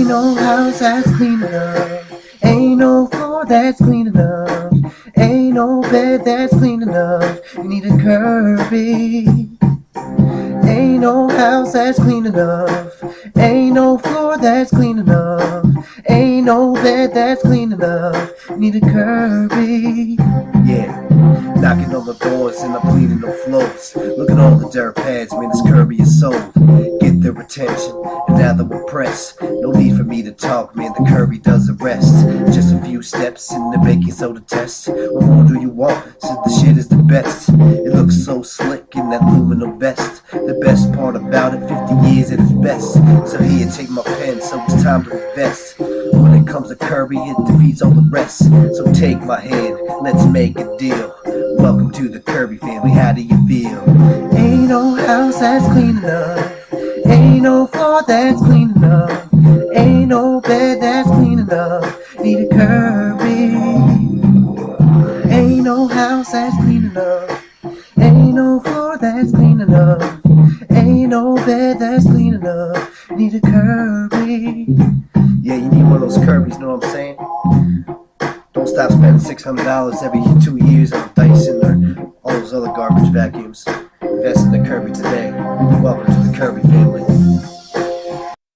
no house that's clean enough. Ain't no floor that's clean enough. Ain't no bed that's clean enough. You need a Kirby. Ain't no house that's clean enough. Ain't no floor that's clean enough. Ain't no bed that's clean enough. You need a Kirby. Yeah. Knocking on the doors and I'm cleaning the floors. Look at all the dirt pads, man, this Kirby is sold. Get their attention, and now they're impressed. No need for me to talk, man, the Kirby does the rest. Just a few steps in the baking soda test. What more do you want, since the shit is the best? It looks so slick in that aluminum vest. The best part about it, 50 years at its best. So here, take my pen, so it's time to invest. When it comes to Kirby, it defeats all the rest. So take my hand, let's make a deal. Welcome to the Kirby family, how do you feel? Ain't no house that's clean enough. Ain't no floor that's clean enough. Ain't no bed that's clean enough. Need a Kirby. Ain't no house that's clean enough. Ain't no floor that's clean enough. Ain't no bed that's clean enough. Need a Kirby. Yeah, you need one of those Kirbys, know what I'm saying? Don't stop spending $600 every 2 years on Dyson or all those other garbage vacuums. Invest in the Kirby today. Welcome to the Kirby family.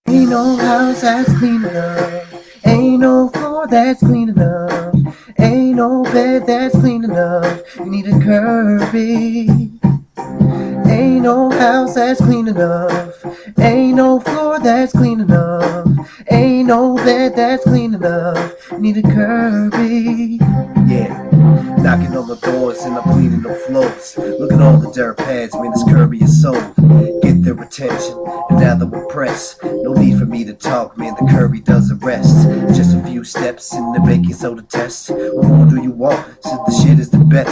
Ain't no house that's clean enough. Ain't no floor that's clean enough. Ain't no bed that's clean enough. You need a Kirby. Ain't no house that's clean enough. Ain't no floor that's clean enough. Ain't no bed that's clean enough. Need a Kirby. Yeah. Knocking on the doors and I'm cleaning the floors. Look at all the dirt pads, man, this Kirby is sold. Get their attention, and now they're impressed. No need for me to talk, man, the Kirby does the rest. Just a few steps in the baking soda test. What more do you want, since the shit is the best?